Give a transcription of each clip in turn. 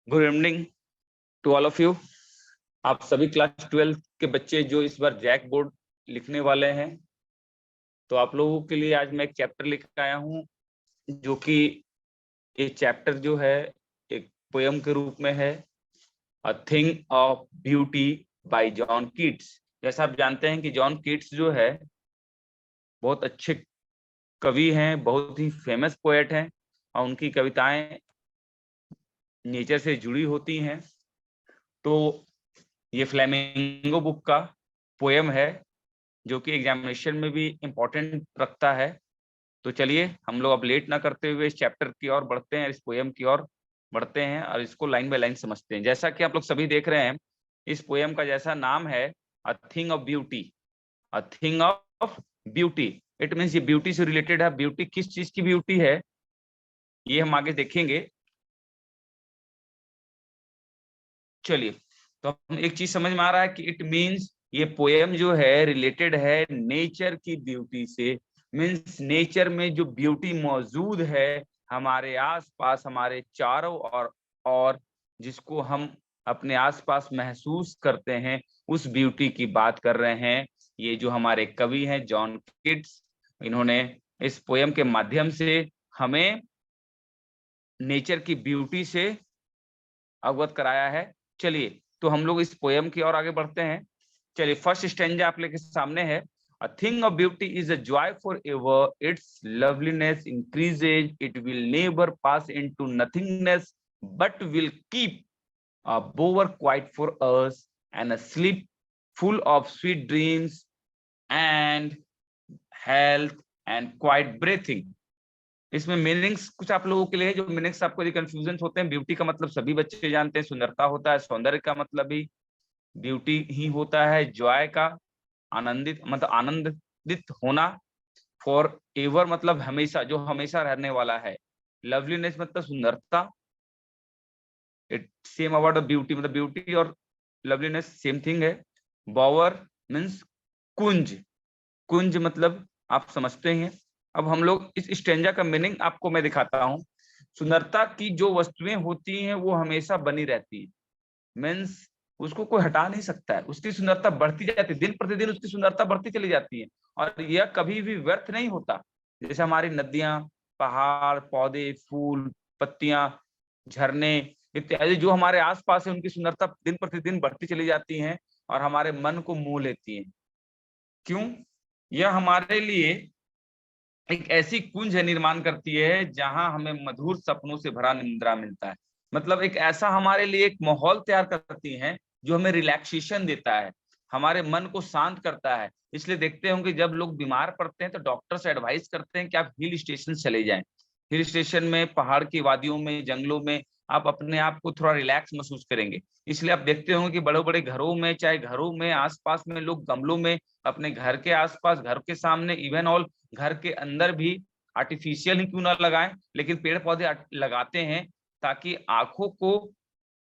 Good evening to all of you. आप सभी class 12 के बच्चे जो इस बार जैक बोर्ड लिखने वाले हैं, तो आप लोगों के लिए आज मैं एक चैप्टर लेकर आया हूं, जो कि ये चैप्टर जो है एक पोयम के रूप में है, अ thing of beauty bye John Keats. जैसा आप जानते हैं कि जॉन कीट्स जो है बहुत अच्छे कवि हैं, बहुत ही फेमस पोएट हैं और उनकी कविताएं नेचर से जुड़ी होती हैं। तो ये फ्लेमिंगो बुक का पोयम है, जो कि एग्जामिनेशन में भी इम्पोर्टेंट रखता है। तो चलिए हम लोग अब लेट ना करते हुए इस चैप्टर की ओर बढ़ते हैं, इस पोयम की ओर बढ़ते हैं और इसको लाइन बाय लाइन समझते हैं। जैसा कि आप लोग सभी देख रहे हैं, इस पोयम का जैसा नाम है अ thing of beauty. A thing of beauty, it means ये ब्यूटी से रिलेटेड है। ब्यूटी किस चीज की ब्यूटी है ये हम आगे देखेंगे। चलिए, तो हम एक चीज समझ में आ रहा है कि इट मीन्स ये पोयम जो है रिलेटेड है नेचर की ब्यूटी से। मीन्स नेचर में जो ब्यूटी मौजूद है हमारे आसपास, हमारे चारों और जिसको हम अपने आसपास महसूस करते हैं, उस ब्यूटी की बात कर रहे हैं। ये जो हमारे कवि हैं जॉन कीट्स, इन्होंने इस पोयम के माध्यम से हमें नेचर की ब्यूटी से अवगत कराया है। चलिए, तो हम लोग इस पोयम की ओर आगे बढ़ते हैं। चलिए, फर्स्ट स्टैंजा आप लोग के सामने है। A thing of beauty is a joy forever. Its loveliness increases. It will never pass into nothingness, but will keep a bower quiet for us and a sleep full of sweet dreams and health and quiet breathing. इसमें meanings कुछ आप लोगों के लिए, जो meanings आपको यदि confusion होते हैं। ब्यूटी का मतलब सभी बच्चे जानते हैं, सुंदरता होता है। सौंदर्य का मतलब भी ब्यूटी ही होता है। जॉय का आनंदित मतलब आनंदित होना। फॉर एवर मतलब हमेशा, जो हमेशा रहने वाला है। लवलीनेस मतलब सुंदरता। इट सेम अबाउट ब्यूटी, मतलब ब्यूटी और लवलीनेस सेम थिंग है। बॉवर मीन्स कुंज। कुंज मतलब आप समझते ही हैं। अब हम लोग इस स्टेंजा का मीनिंग आपको मैं दिखाता हूँ। सुंदरता की जो वस्तुएं होती हैं वो हमेशा बनी रहती है। मीन्स उसको कोई हटा नहीं सकता है। उसकी सुंदरता बढ़ती जाती है, दिन प्रतिदिन उसकी सुंदरता बढ़ती चली जाती है और यह कभी भी व्यर्थ नहीं होता। जैसे हमारी नदियां, पहाड़, पौधे, फूल, पत्तियां, झरने इत्यादि जो हमारे आसपास है, उनकी सुंदरता दिन प्रतिदिन बढ़ती चली जाती है और हमारे मन को मोह लेती है। क्यों? यह हमारे लिए एक ऐसी कुंज है निर्माण करती है जहां हमें मधुर सपनों से भरा निंद्रा मिलता है। मतलब एक ऐसा हमारे लिए एक माहौल तैयार करती है जो हमें रिलैक्सेशन देता है, हमारे मन को शांत करता है। इसलिए देखते होंगे जब लोग बीमार पड़ते हैं तो डॉक्टर्स एडवाइस करते हैं कि आप हिल स्टेशन चले जाएं। हिल स्टेशन में, पहाड़ की वादियों में, जंगलों में आप अपने आप को थोड़ा रिलैक्स महसूस करेंगे। इसलिए आप देखते होंगे कि बड़े बड़े घरों में, चाहे घरों में आसपास में, लोग गमलों में, अपने घर के आसपास, घर के सामने, इवन ऑल घर के अंदर भी आर्टिफिशियल ही क्यों ना लगाएं, लेकिन पेड़ पौधे लगाते हैं ताकि आंखों को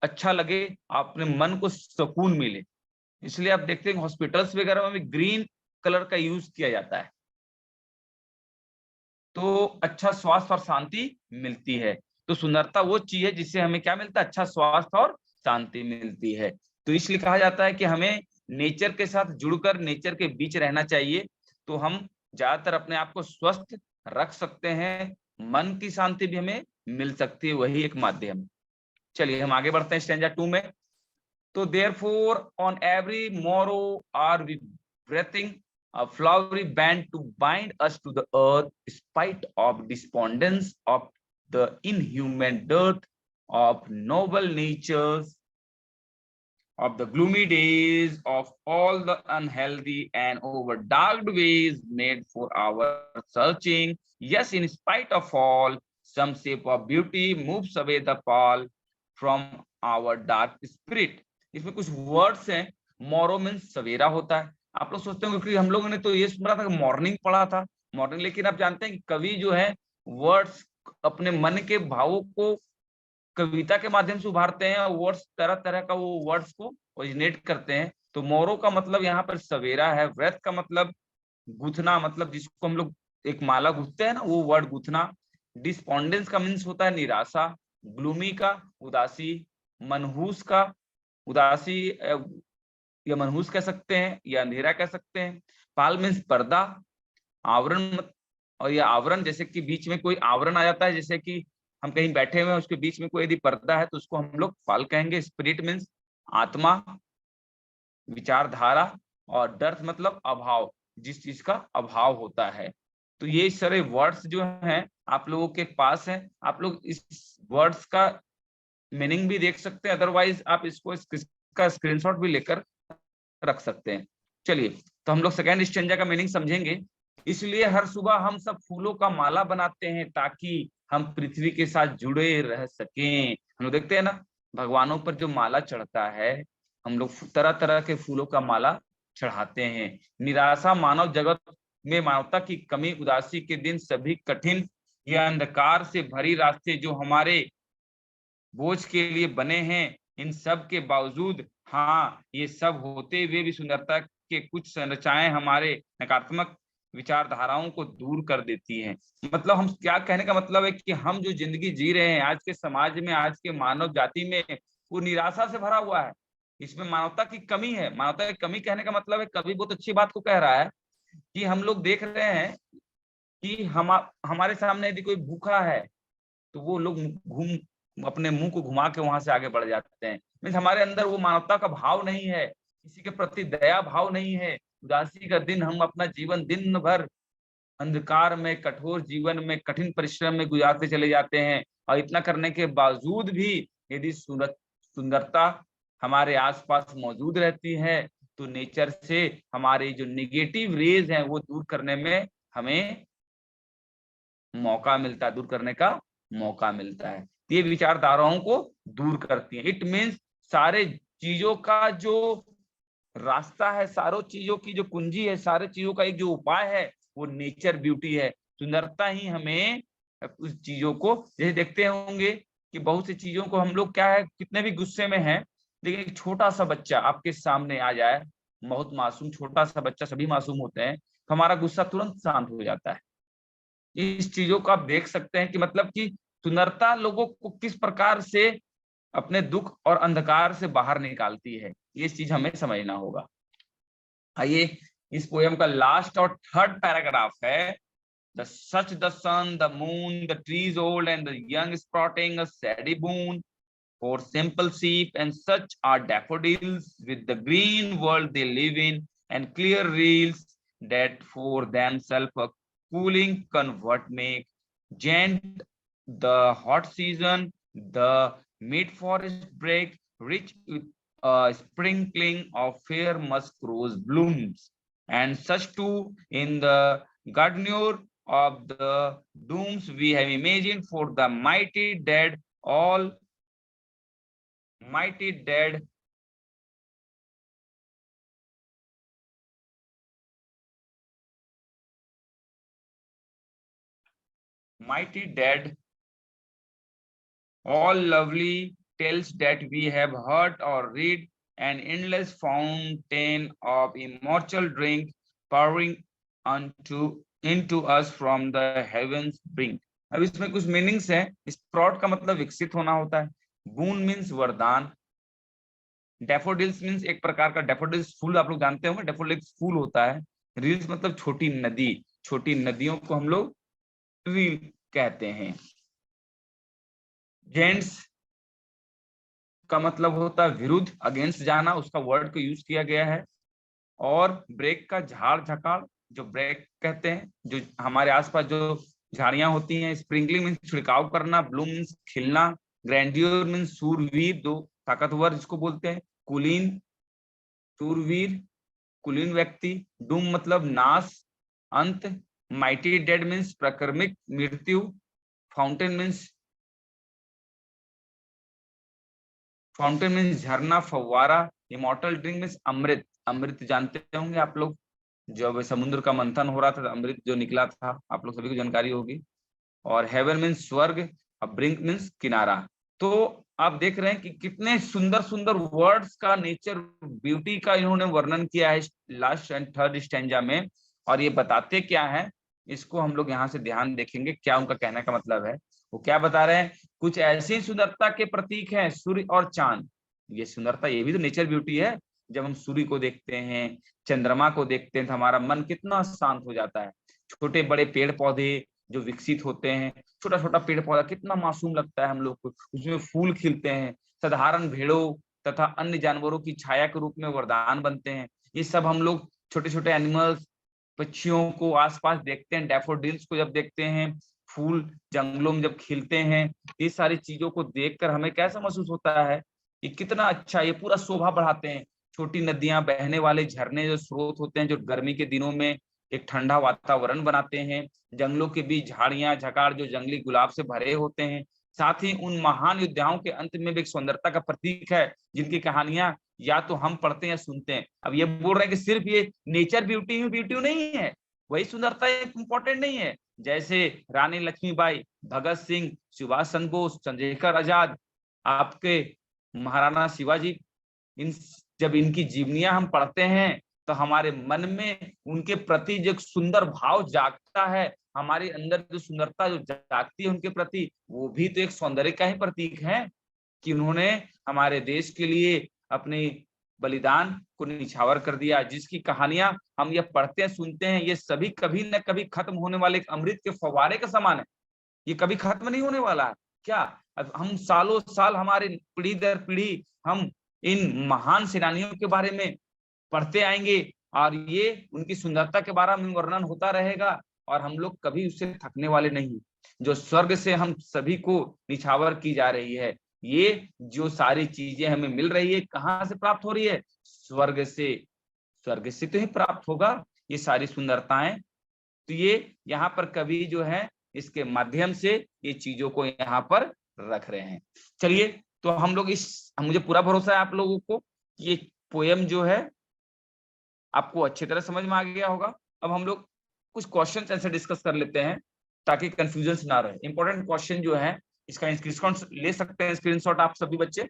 अच्छा लगे, अपने मन को सुकून मिले। इसलिए आप देखते हैं हॉस्पिटल्स वगैरह में भी ग्रीन कलर का यूज किया जाता है, तो अच्छा स्वास्थ्य और शांति मिलती है। तो सुंदरता वो चीज है जिससे हमें क्या मिलता है? अच्छा स्वास्थ्य और शांति मिलती है। तो इसलिए कहा जाता है कि हमें नेचर के साथ जुड़कर नेचर के बीच रहना चाहिए, तो हम ज्यादातर अपने आप को स्वस्थ रख सकते हैं। मन की शांति भी हमें मिल सकती है, वही एक माध्यम है। चलिए हम आगे बढ़ते हैं स्टैंजा 2 में। तो therefore on every morrow are we breathing a flowery band to bind us to the earth, spite of despondence of the inhuman dearth of noble natures, of the gloomy days, of all the unhealthy and overdarked ways made for our searching. Yes, in spite of all, some shape of beauty moves away the pall from our dark spirit. इसमें कुछ words हैं। मोरो means सवेरा होता है। आप लोग सोचते होंगे कि हम लोगों ने तो ये सुना था कि मॉर्निंग पढ़ा था, मॉर्निंग, लेकिन आप जानते हैं कि कवि जो है वर्ड्स अपने मन के भावों को कविता के माध्यम से उभारते हैं और वर्ड्स तरह तरह का वो वर्ड्स को ओरिजिनेट करते हैं। तो मोरो का मतलब यहाँ पर सवेरा है। व्रत का मतलब गूंथना, मतलब जिसको हम लोग एक माला गूंथते हैं ना, वो वर्ड गूंथना। डिस्पोंडेंस का मीन्स होता है निराशा। ग्लूमी का उदासी। मनहूस का उदासी या मनहूस कह सकते हैं या अंधेरा कह सकते हैं। पाल मीन्स पर्दा, आवरण, और ये आवरण जैसे कि बीच में कोई आवरण आ जाता है, जैसे कि हम कहीं बैठे हुए हैं उसके बीच में कोई यदि पर्दा है तो उसको हम लोग पाल कहेंगे। स्पिरिट मीन्स आत्मा, विचारधारा, और डर्थ मतलब अभाव, जिस चीज का अभाव होता है। तो ये सारे वर्ड्स जो हैं आप लोगों के पास हैं, आप लोग इस वर्ड्स का मीनिंग भी देख सकते हैं, अदरवाइज आप इसका स्क्रीनशॉट भी लेकर रख सकते हैं। चलिए, तो हम लोग सेकेंड स्टेंजा का मीनिंग समझेंगे। इसलिए हर सुबह हम सब फूलों का माला बनाते हैं ताकि हम पृथ्वी के साथ जुड़े रह सकें। हम लोग देखते हैं ना, भगवानों पर जो माला चढ़ता है, हम लोग तरह तरह के फूलों का माला चढ़ाते हैं। निराशा मानव जगत में मानवता की कमी, उदासी के दिन सभी कठिन, या अंधकार से भरी रास्ते जो हमारे बोझ के लिए बने हैं, इन सब के बावजूद, हाँ, ये सब होते हुए भी सुंदरता के कुछ संरचनाएं हमारे नकारात्मक विचारधाराओं को दूर कर देती हैं। मतलब हम क्या कहने का मतलब है कि हम जो जिंदगी जी रहे हैं आज के समाज में, आज के मानव जाति में, वो निराशा से भरा हुआ है। इसमें मानवता की कमी है। मानवता की कमी कहने का मतलब है, कवि बहुत अच्छी बात को कह रहा है कि हम लोग देख रहे हैं कि हमारे सामने यदि कोई भूखा है तो वो लोग अपने मुंह को घुमा के वहां से आगे बढ़ जाते हैं। मीन्स हमारे अंदर वो मानवता का भाव नहीं है, किसी के प्रति दया भाव नहीं है। उदासी का दिन हम अपना जीवन दिन भर अंधकार में, कठोर जीवन में, कठिन परिश्रम में गुजारते चले जाते हैं। और इतना करने के बावजूद भी यदि सुंदरता हमारे आसपास मौजूद रहती है तो नेचर से हमारे जो निगेटिव रेज हैं वो दूर करने में हमें मौका मिलता है, दूर करने का मौका मिलता है। ये विचारधाराओं को दूर करती है। इट मीन्स सारे चीजों का जो रास्ता है, सारों चीजों की जो कुंजी है, सारे चीजों का एक जो उपाय है वो नेचर ब्यूटी है। सुंदरता ही हमें उस चीजों को, जैसे देखते होंगे कि बहुत सी चीजों को हम लोग क्या है, कितने भी गुस्से में हैं, लेकिन एक छोटा सा बच्चा आपके सामने आ जाए, बहुत मासूम छोटा सा बच्चा, सभी मासूम होते हैं, तो हमारा गुस्सा तुरंत शांत हो जाता है। इस चीजों को आप देख सकते हैं कि मतलब कि सुंदरता लोगों को किस प्रकार से अपने दुख और अंधकार से बाहर निकालती है, ये चीज हमें समझना होगा। आइए, इस पोयम का लास्ट और थर्ड पैराग्राफ है। The such the sun, the moon, the trees old and the young sprouting a saddy boon for simple sheep, and such are daffodils with the green world they live in, and clear reels that for themselves a cooling convert make. Gent the hot season, the mid forest break, rich with a sprinkling of fair musk rose blooms, and such too in the gardenure of the dooms we have imagined for the mighty dead, all mighty dead, mighty dead, all lovely tales that we have heard or read, an endless fountain of immortal drink pouring into us from the heavens brink. अब इसमें कुछ meanings हैं। Sprout का मतलब विकसित होना होता है, बून मीन्स वरदान, डेफोडिल्स मीन्स एक प्रकार का डेफोडिल्स फूल, आप लोग जानते होंगे डेफोडिल्स फूल होता है। रील्स मतलब छोटी नदी, छोटी नदियों को हम लोग रील कहते हैं। जेंट्स का मतलब होता है विरुद्ध, अगेंस्ट जाना, उसका वर्ड को यूज किया गया है। और ब्रेक का झाड़ झकाड़, जो ब्रेक कहते हैं, जो हमारे आसपास जो झाड़ियां होती हैं। स्प्रिंकलिंग मीन्स छिड़काव करना, ब्लूम मीन्स खिलना, ग्रैंडियर मीन्स सूरवीर, दो ताकतवर जिसको बोलते हैं, कुलीन सूरवीर, कुलीन व्यक्ति, डूम मतलब नाश, अंत, माइटी डेड मीन्स प्रक्रमिक मृत्यु, फाउंटेन मीन्स झरना फव्वारा, इमॉर्टल ड्रिंक मीन्स अमृत, अमृत जानते होंगे आप लोग, जब समुद्र का मंथन हो रहा था तो अमृत जो निकला था, आप लोग सभी को जानकारी होगी। और हेवन मीन्स स्वर्ग, अब ब्रिंक मीन्स किनारा। तो आप देख रहे हैं कि कितने सुंदर सुंदर वर्ड्स का, नेचर ब्यूटी का इन्होंने वर्णन किया है लास्ट एंड थर्ड स्टैंजा में। और ये बताते क्या है, इसको हम लोग यहाँ से ध्यान देखेंगे क्या उनका कहने का मतलब है। वो क्या बता रहे हैं, कुछ ऐसी सुंदरता के प्रतीक हैं सूर्य और चांद। ये सुंदरता, ये भी तो नेचर ब्यूटी है। जब हम सूर्य को देखते हैं, चंद्रमा को देखते हैं, तो हमारा मन कितना शांत हो जाता है। छोटे बड़े पेड़ पौधे जो विकसित होते हैं, छोटा छोटा पेड़ पौधा कितना मासूम लगता है हम लोग को, उसमें फूल खिलते हैं, साधारण भेड़ों तथा अन्य जानवरों की छाया के रूप में वरदान बनते हैं। ये सब हम लोग छोटे छोटे एनिमल्स, पक्षियों को आसपास देखते हैं, डैफोडिल्स को जब देखते हैं, फूल जंगलों में जब खिलते हैं, ये सारी चीजों को देखकर हमें कैसा महसूस होता है कि कितना अच्छा, ये पूरा शोभा बढ़ाते हैं। छोटी नदियां, बहने वाले झरने जो स्रोत होते हैं, जो गर्मी के दिनों में एक ठंडा वातावरण बनाते हैं। जंगलों के बीच झाड़ियां झकाड़ जो जंगली गुलाब से भरे होते हैं। साथ ही उन महान योद्धाओं के अंत में भी एक सौंदर्यता का प्रतीक है, जिनकी कहानियां या तो हम पढ़ते हैं या सुनते हैं। अब ये बोल रहे हैं कि सिर्फ ये नेचर ब्यूटी ही ब्यूटी नहीं है, वही सुंदरता इंपॉर्टेंट नहीं है। जैसे रानी लक्ष्मीबाई, भगत सिंह, सुभाष चंद्र बोस, चंद्रशेखर आजाद, आपके महाराणा शिवाजी, इन जब इनकी जीवनियां हम पढ़ते हैं तो हमारे मन में उनके प्रति जो एक सुंदर भाव जागता है, हमारे अंदर जो सुंदरता जो जागती है उनके प्रति, वो भी तो एक सौंदर्य का ही प्रतीक है कि उन्होंने हमारे देश के लिए अपने बलिदान को निछावर कर दिया। जिसकी कहानियां हम ये पढ़ते हैं, सुनते हैं, ये सभी कभी न कभी खत्म होने वाले एक अमृत के फव्वारे का समान है। ये कभी खत्म नहीं होने वाला है। क्या अब हम सालों साल, हमारे पीढ़ी दर पीढ़ी हम इन महान सेनानियों के बारे में पढ़ते आएंगे और ये उनकी सुंदरता के बारे में वर्णन होता रहेगा और हम लोग कभी उससे थकने वाले नहीं। जो स्वर्ग से हम सभी को निछावर की जा रही है, ये जो सारी चीजें हमें मिल रही है, कहाँ से प्राप्त हो रही है? स्वर्ग से। स्वर्ग से तो ही प्राप्त होगा ये सारी सुंदरताएं। तो ये यहाँ पर कवि जो है इसके माध्यम से ये चीजों को यहाँ पर रख रहे हैं। चलिए, तो हम लोग मुझे पूरा भरोसा है आप लोगों को कि ये पोयम जो है आपको अच्छी तरह समझ में आ गया होगा। अब हम लोग कुछ क्वेश्चन ऐसे डिस्कस कर लेते हैं ताकि कंफ्यूजन ना रहे। इंपॉर्टेंट क्वेश्चन जो है, इसका स्क्रीनशॉट ले सकते हैं, स्क्रीनशॉट आप सभी बच्चे।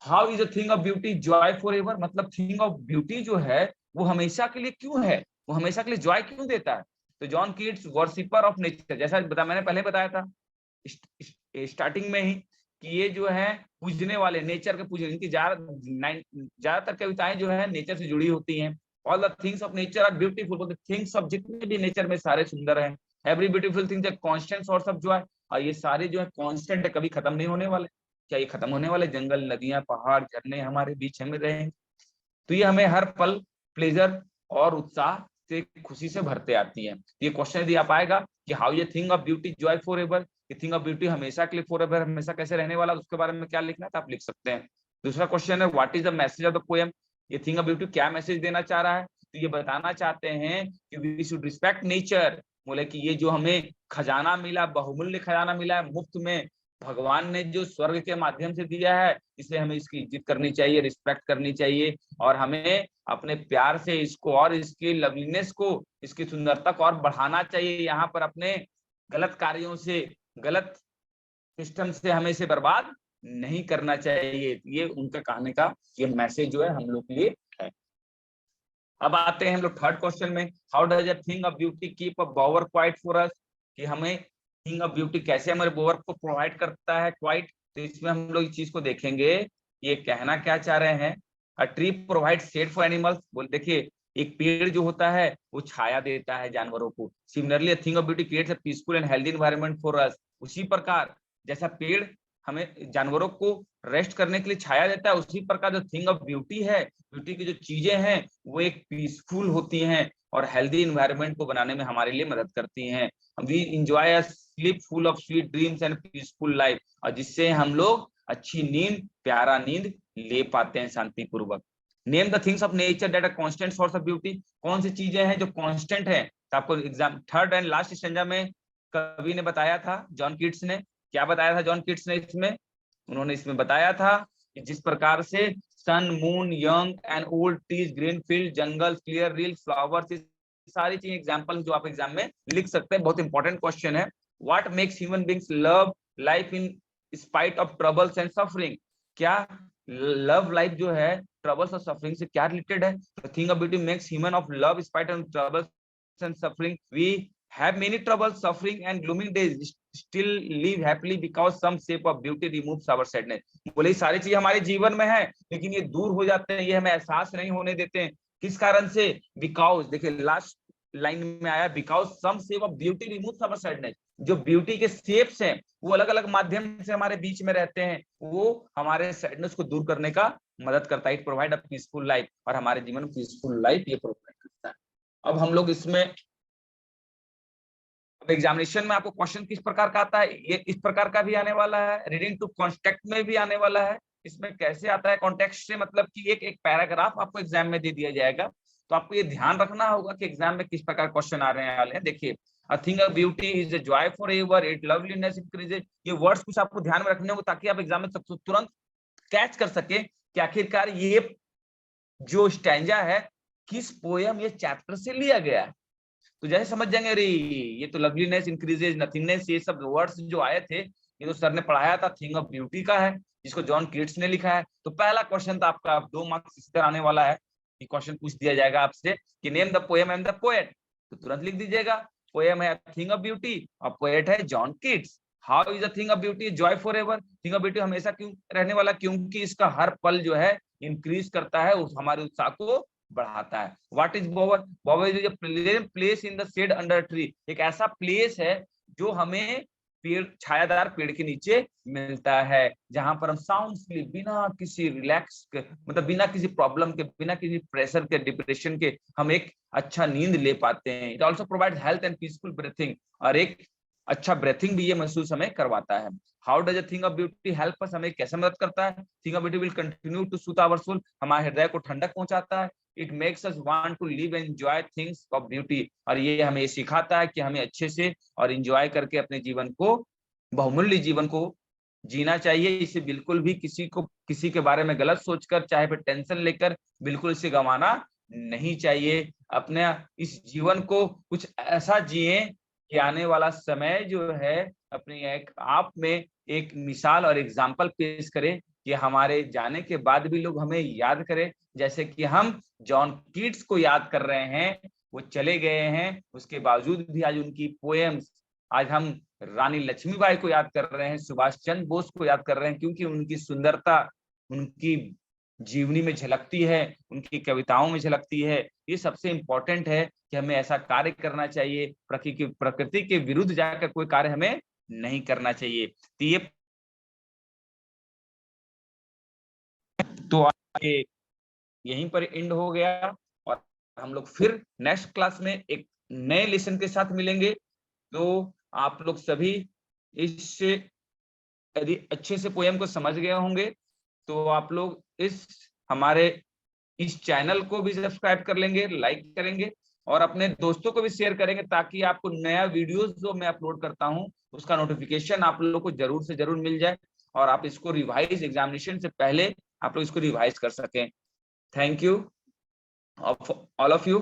How is a thing of beauty Joy for ever, मतलब थिंग ऑफ ब्यूटी जो है वो हमेशा के लिए क्यों है, वो हमेशा के लिए जॉय क्यों देता है? तो John Keats worshipper of nature, जैसा मैंने पहले बताया था स्टार्टिंग में ही कि ये जो है पूजने वाले, नेचर के पूजने, इनकी ज्यादातर कविताएं जो है नेचर से जुड़ी होती हैं। All the things of nature are beautiful, things of जितने भी नेचर में सारे सुंदर हैं। Every beautiful things are constant source of joy, और ये सारे जो है कांस्टेंट है, कभी खत्म नहीं होने वाले। क्या ये खत्म होने वाले? जंगल, नदियां, पहाड़, झरने हमारे बीच में रहेंगे, तो ये हमें हर पल प्लेजर और उत्साह से, खुशी से भरते आती है। ये क्वेश्चन यदि आप आएगा कि हाउ ये thing of beauty Joy for ever, ये थिंग ऑफ ब्यूटी हमेशा के लिए फॉर एवर, हमेशा कैसे रहने वाला, उसके बारे में क्या लिखना है तो आप लिख सकते हैं। दूसरा क्वेश्चन है what is the message of the poem, ये थिंग ऑफ ब्यूटी क्या मैसेज देना चाह रहा है? तो ये बताना चाहते हैं कि वी शुड रिस्पेक्ट नेचर। बोले कि ये जो हमें खजाना मिला, बहुमूल्य खजाना मिला है मुफ्त में, भगवान ने जो स्वर्ग के माध्यम से दिया है, इसलिए हमें इसकी इज्जत करनी चाहिए, रिस्पेक्ट करनी चाहिए, और हमें अपने प्यार से इसको और इसकी लवलीनेस को, इसकी सुंदरता को और बढ़ाना चाहिए। यहाँ पर अपने गलत कार्यों से, गलत सिस्टम से हमें इसे बर्बाद नहीं करना चाहिए। ये उनका कहने का ये मैसेज जो है हम लोग के लिए है। अब आते हैं हम लोग थर्ड क्वेश्चन में, how does a thing of beauty keep a बोवर quiet for us, कि हमें थिंग ऑफ ब्यूटी कैसे हमारे बोवर को प्रोवाइड करता है क्वाइट। तो इसमें हम लोग इस चीज को देखेंगे, ये कहना क्या चाह रहे हैं। A tree provide shade for animals, बोल देखिए एक पेड़ जो होता है वो छाया देता है जानवरों को। Similarly thing of beauty creates a peaceful and healthy environment for us, उसी प्रकार जैसा पेड़ हमें जानवरों को रेस्ट करने के लिए छाया देता है, उसी प्रकार जो थिंग ऑफ ब्यूटी है, ब्यूटी की जो चीजें हैं वो एक पीसफुल होती हैं और हेल्दी एनवायरनमेंट को बनाने में हमारे लिए मदद करती हैं। We enjoy a sleep full of sweet dreams and peaceful life, और जिससे हम लोग अच्छी नींद, प्यारा नींद ले पाते हैं शांतिपूर्वक। Name the things of nature that are constant source of beauty, कौन सी चीजें हैं जो कांस्टेंट है? तो आपको exam third and last stanza में कवि ने बताया था, जॉन कीट्स ने क्या बताया था? जॉन कीट्स ने इसमें, उन्होंने इसमें बताया था कि जिस प्रकार से sun, moon, young and old trees, green field, jungle, clear reel, flowers, सारी चीजें एग्जांपल जो आप एग्जाम में लिख सकते हैं। बहुत इंपॉर्टेंट क्वेश्चन है। What makes human beings love life in spite of troubles and suffering, क्या लव लाइफ जो है ट्रबल्स और सफरिंग से क्या रिलेटेड है? तो thing of beauty makes human of love spite of troubles and suffering. We have many troubles, suffering and gloomy days. Still live happily because some shape of beauty removes our sadness. बोले सारी चीज हमारे जीवन में है, लेकिन ये दूर हो जाते हैं, ये हमें एहसास नहीं होने देते हैं। किस कारण से? बिकॉज देखिए लास्ट लाइन में आया, because some shape of beauty removes our sadness. जो ब्यूटी के शेप्स हैं वो अलग अलग माध्यम से हमारे बीच में रहते हैं, वो हमारे सैडनेस को दूर करने का मदद करता है। It provide a peaceful life, और हमारे जीवन में पीसफुल लाइफ ये प्रोवाइड करता है। अब हम लोग इसमें एग्जामिनेशन में आपको क्वेश्चन किस प्रकार का आता है, ये इस प्रकार का भी आने वाला है, रीडिंग टू कॉन्टेक्स्ट में भी आने वाला है। इसमें कैसे आता है कॉन्टेक्स्ट से, मतलब कि एक एक पैराग्राफ आपको एग्जाम में दे दिया जाएगा, तो आपको ये ध्यान रखना होगा कि एग्जाम में किस प्रकार क्वेश्चन आ रहे वाले हैं। देखिए, अ thing of beauty is a joy forever, it loveliness increases. ये वर्ड्स कुछ आपको ध्यान में रखने होंगे ताकि आप एग्जाम में तुरंत कैच कर सके कि आखिरकार ये जो स्टैंजा है किस पोयम या चैप्टर से लिया गया है। तो जैसे समझ जाएंगे, अरे ये तो लवलीनेस इंक्रीजेज, नथिंगनेस, ये सब वर्ड्स जो आए थे ये तो सर ने पढ़ाया था, थिंग ऑफ ब्यूटी का है जिसको जॉन कीट्स ने लिखा है। तो पहला क्वेश्चन तो आपका 2 मार्क्स इस तरह आने वाला है कि क्वेश्चन पूछ दिया जाएगा आपसे कि name the poem and the poet, तो तुरंत लिख दीजिएगा पोएम है थिंग ऑफ ब्यूटी और पोएट है John Keats. How is the thing of beauty Joy forever, thing of beauty हमेशा क्यों रहने वाला, क्योंकि इसका हर पल जो है इंक्रीज करता है, उस हमारे उत्साह को बढ़ाता है। What is bower, bower is a place in the shade under tree, एक ऐसा प्लेस है जो हमें पेड़, छायादार पेड़ के नीचे मिलता है, जहां पर हम साउंडली बिना किसी रिलैक्स मतलब बिना किसी प्रॉब्लम के, बिना किसी प्रेशर के, डिप्रेशन के हम एक अच्छा नींद ले पाते हैं। It also provide health and peaceful breathing, और एक अच्छा ब्रीथिंग भी ये महसूस हमें करवाता है। How does a thing of beauty help us, हमें कैसे मदद करता है? Thing of beauty will continue to soothe our soul, हमारे हृदय को ठंडक पहुंचाता है। It makes us want to live and enjoy things of beauty, और ये हमें सिखाता है कि हमें अच्छे से और एंजॉय करके अपने जीवन को, बहुमूल्य जीवन को जीना चाहिए। इसे बिल्कुल भी किसी के बारे में गलत सोचकर, चाहे फिर टेंशन लेकर, बिल्कुल इसे गंवाना नहीं चाहिए। अपने इस जीवन को कुछ ऐसा जिए कि आने वाला समय जो है अपने एक आप में एक मिसाल और एग्जाम्पल पेश करे कि हमारे जाने के बाद भी लोग हमें याद करें, जैसे कि हम जॉन कीट्स को याद कर रहे हैं। वो चले गए हैं, उसके बावजूद भी आज उनकी पोएम्स, आज हम रानी लक्ष्मीबाई को याद कर रहे हैं, सुभाष चंद्र बोस को याद कर रहे हैं, क्योंकि उनकी सुंदरता उनकी जीवनी में झलकती है, उनकी कविताओं में झलकती है। ये सबसे इम्पोर्टेंट है कि हमें ऐसा कार्य करना चाहिए, प्रकृति के विरुद्ध जाकर कोई कार्य हमें नहीं करना चाहिए। तो ये तो यहीं पर एंड हो गया, और हम लोग फिर नेक्स्ट क्लास में एक नए लेसन के साथ मिलेंगे। तो आप लोग सभी इससे यदि अच्छे से पोएम को समझ गए होंगे तो आप लोग इस हमारे इस चैनल को भी सब्सक्राइब कर लेंगे, लाइक करेंगे और अपने दोस्तों को भी शेयर करेंगे, ताकि आपको नया वीडियोस जो मैं अपलोड करता हूं उसका नोटिफिकेशन आप लोगों को जरूर से जरूर मिल जाए, और आप इसको रिवाइज, एग्जामिनेशन से पहले आप लोग इसको रिवाइज कर सकें। Thank you all of you.